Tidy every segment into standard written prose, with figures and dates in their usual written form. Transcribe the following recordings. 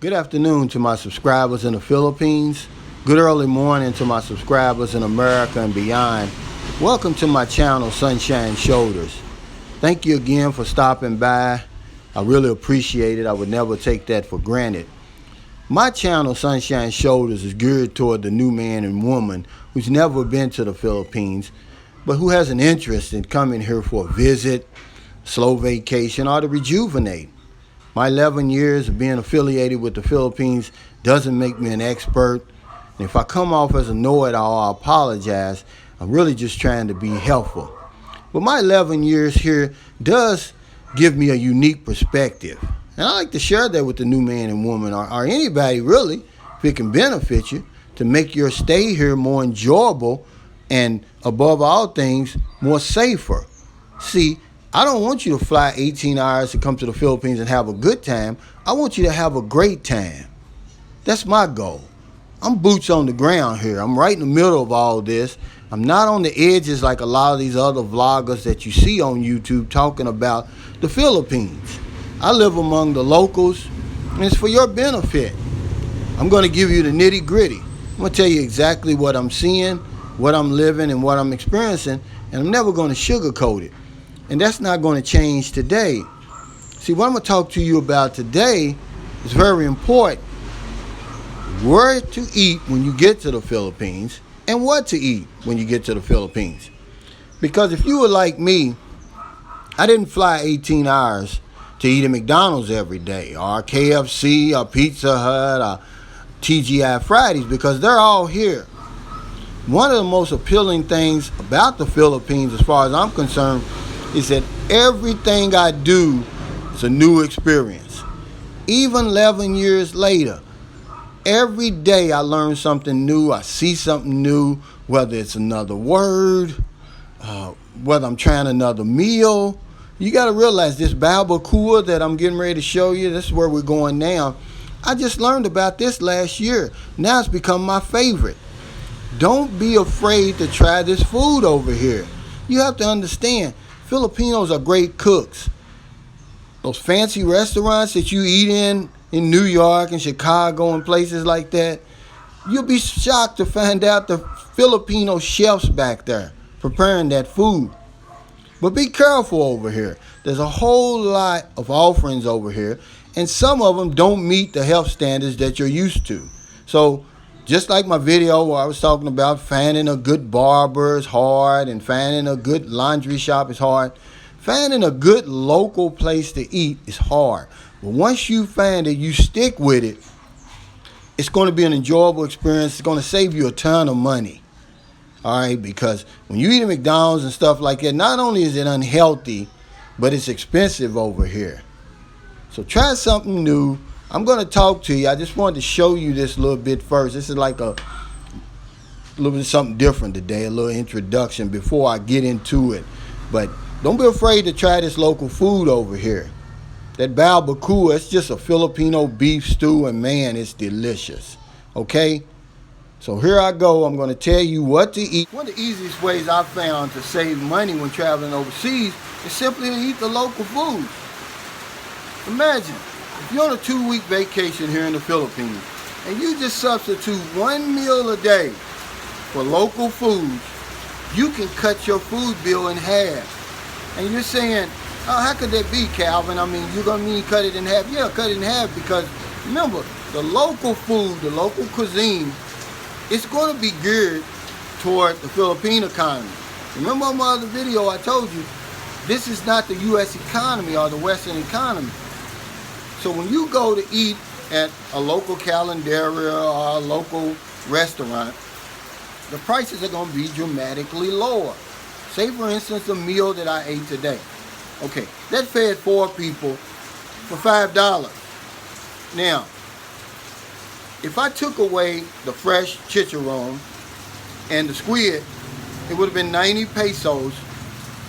Good afternoon to my subscribers in the Philippines. Good early morning to my subscribers in America and beyond. Welcome to my channel, Sunshine Shoulders. Thank you again for stopping by. I really appreciate it. I would never take that for granted. My channel, Sunshine Shoulders, is geared toward the new man and woman who's never been to the Philippines, but who has an interest in coming here for a visit, slow vacation, or to rejuvenate. My 11 years of being affiliated with the Philippines doesn't make me an expert. And if I come off as a know-it-all, I apologize. I'm really just trying to be helpful. But my 11 years here does give me a unique perspective. And I like to share that with the new man and woman, or anybody really, if it can benefit you, to make your stay here more enjoyable and, above all things, more safer. See, I don't want you to fly 18 hours to come to the Philippines and have a good time. I want you to have a great time. That's my goal. I'm boots on the ground here. I'm right in the middle of all this. I'm not on the edges like a lot of these other vloggers that you see on YouTube talking about the Philippines. I live among the locals, and it's for your benefit. I'm going to give you the nitty gritty. I'm going to tell you exactly what I'm seeing, what I'm living, and what I'm experiencing, and I'm never going to sugarcoat it. And that's not going to change today. See, what I'm going to talk to you about today is very important. Where to eat when you get to the Philippines and what to eat when you get to the Philippines. Because if you were like me, I didn't fly 18 hours to eat at McDonald's every day, or KFC, or Pizza Hut, or TGI Fridays, because they're all here. One of the most appealing things about the Philippines, as far as I'm concerned, is that everything I do is a new experience. Even 11 years later, every day I learn something new. I see something new, whether it's another word, whether I'm trying another meal. You got to realize this barbacoa that I'm getting ready to show you, this is where we're going now. I just learned about this last year. Now it's become my favorite. Don't be afraid to try this food over here. You have to understand, Filipinos are great cooks. Those fancy restaurants that you eat in New York and Chicago and places like that, you'll be shocked to find out the Filipino chefs back there preparing that food. But be careful over here. There's a whole lot of offerings over here, and some of them don't meet the health standards that you're used to. So just like my video where I was talking about finding a good barber is hard and finding a good laundry shop is hard, finding a good local place to eat is hard. But once you find it, you stick with it, it's going to be an enjoyable experience. It's going to save you a ton of money. All right, because when you eat at McDonald's and stuff like that, not only is it unhealthy, but it's expensive over here. So try something new. I'm going to talk to you. I just wanted to show you this a little bit first. This is like a little bit of something different today, a little introduction before I get into it. But don't be afraid to try this local food over here. That barbacoa, it's just a Filipino beef stew, and man, it's delicious. Okay? So here I go. I'm going to tell you what to eat. One of the easiest ways I've found to save money when traveling overseas is simply to eat the local food. Imagine, if you're on a 2-week vacation here in the Philippines and you just substitute one meal a day for local foods, you can cut your food bill in half. And you're saying, oh, how could that be, Calvin? I mean, you're going to mean cut it in half? Yeah, cut it in half because, remember, the local food, the local cuisine, it's going to be geared toward the Philippine economy. Remember on my other video I told you, this is not the U.S. economy or the Western economy. So when you go to eat at a local calendaria or a local restaurant, the prices are going to be dramatically lower. Say, for instance, a meal that I ate today. Okay, that fed 4 people for $5. Now, if I took away the fresh chicharron and the squid, it would have been 90 pesos,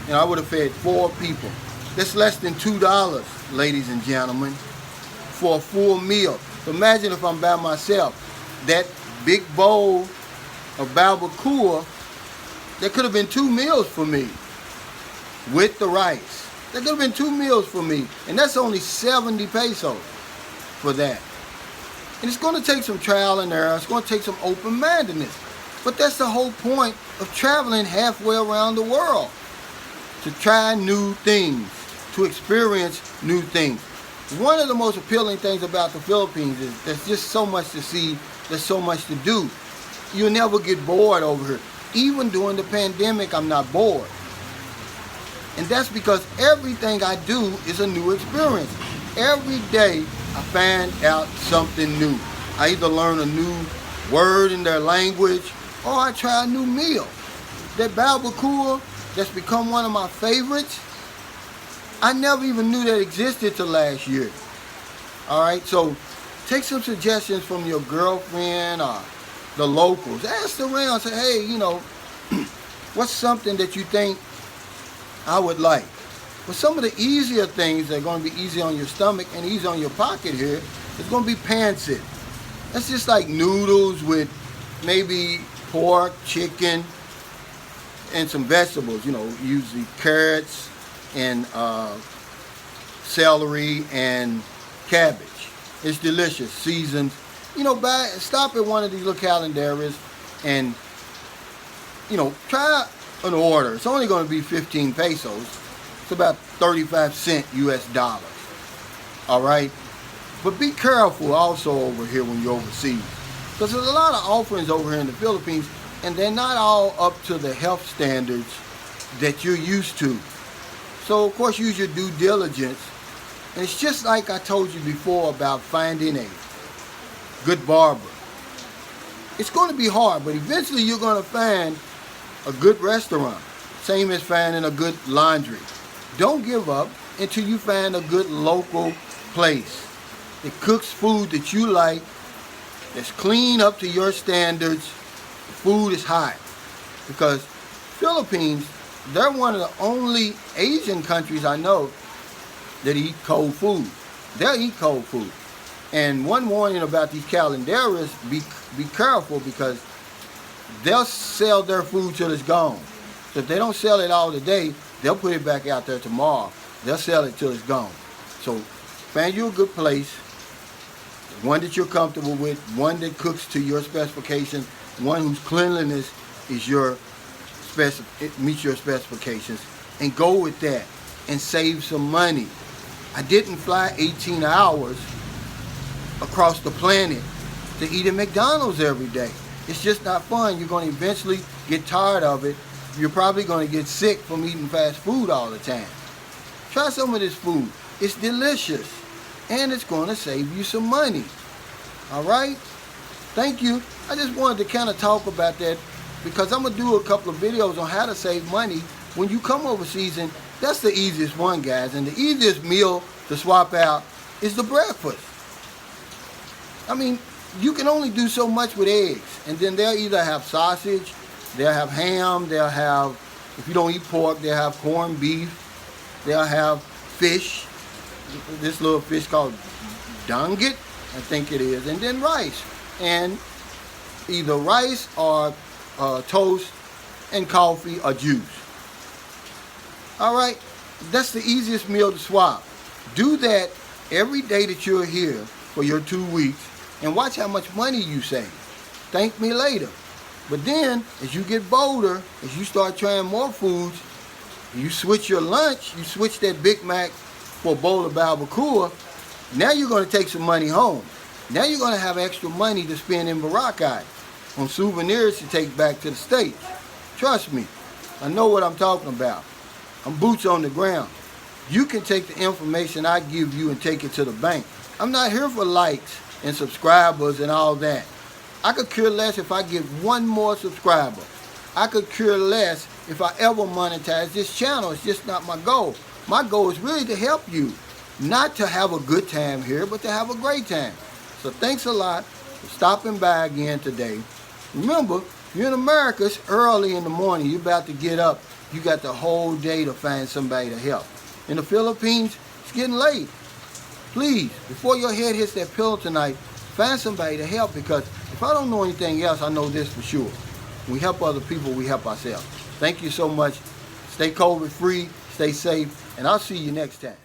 and I would have fed 4 people. That's less than $2, ladies and gentlemen, for a full meal. So imagine if I'm by myself. That big bowl of barbacoa, that could have been 2 meals for me with the rice. That could have been 2 meals for me, and that's only 70 pesos for that. And it's going to take some trial and error. It's going to take some open-mindedness. But that's the whole point of traveling halfway around the world. To try new things, to experience new things. One of the most appealing things about the Philippines is there's just so much to see, there's so much to do. You'll never get bored over here. Even during the pandemic, I'm not bored. And that's because everything I do is a new experience. Every day, I find out something new. I either learn a new word in their language, or I try a new meal. That barbacoa that's become one of my favorites, I never even knew that existed till last year. All right, so take some suggestions from your girlfriend or the locals. Ask around, say, hey, you know, what's something that you think I would like? But some of the easier things that are going to be easy on your stomach and easy on your pocket here is going to be pancit. That's just like noodles with maybe pork, chicken, and some vegetables. You know, usually carrots and celery and cabbage. It's delicious, seasoned. You know, stop at one of these little calendarias and, you know, try an order. It's only going to be 15 pesos. It's about 35 cents US dollars. All right? But be careful also over here when you're overseas. Because there's a lot of offerings over here in the Philippines, and they're not all up to the health standards that you're used to. So, of course, use your due diligence. And it's just like I told you before about finding a good barber. It's going to be hard, but eventually you're going to find a good restaurant. Same as finding a good laundry. Don't give up until you find a good local place that cooks food that you like, that's clean up to your standards. The food is hot. Because Philippines, they're one of the only Asian countries I know that eat cold food. They'll eat cold food. And one warning about these calendarias, be careful, because they'll sell their food till it's gone. So if they don't sell it all today, they'll put it back out there tomorrow. They'll sell it till it's gone. So find you a good place, one that you're comfortable with, one that cooks to your specifications, one whose cleanliness is meets your specifications, and go with that and save some money. I didn't fly 18 hours across the planet to eat at McDonald's every day. It's just not fun. You're going to eventually get tired of it. You're probably going to get sick from eating fast food all the time. Try some of this food. It's delicious, and it's going to save you some money. All right? Thank you. I just wanted to kind of talk about that, because I'm going to do a couple of videos on how to save money when you come overseas, and that's the easiest one, guys. And the easiest meal to swap out is the breakfast. I mean, you can only do so much with eggs, and then they'll either have sausage, they'll have ham, they'll have, if you don't eat pork, they'll have corned beef, they'll have fish, this little fish called danggit, I think it is, and then rice, and either rice or toast and coffee or juice. All right, that's the easiest meal to swap. Do that every day that you're here for your 2 weeks, and watch how much money you save. Thank me later. But then, as you get bolder, as you start trying more foods, you switch your lunch, you switch that Big Mac for a bowl of barbacoa, now you're going to take some money home. Now you're going to have extra money to spend in Boracay on souvenirs to take back to the States. Trust me, I know what I'm talking about. I'm boots on the ground. You can take the information I give you and take it to the bank. I'm not here for likes and subscribers and all that. I could care less if I get one more subscriber. I could care less if I ever monetize this channel. It's just not my goal. My goal is really to help you. Not to have a good time here, but to have a great time. So thanks a lot for stopping by again today. Remember, you're in America, it's early in the morning. You're about to get up. You got the whole day to find somebody to help. In the Philippines, it's getting late. Please, before your head hits that pillow tonight, find somebody to help, because if I don't know anything else, I know this for sure. When we help other people, we help ourselves. Thank you so much. Stay COVID free, stay safe, and I'll see you next time.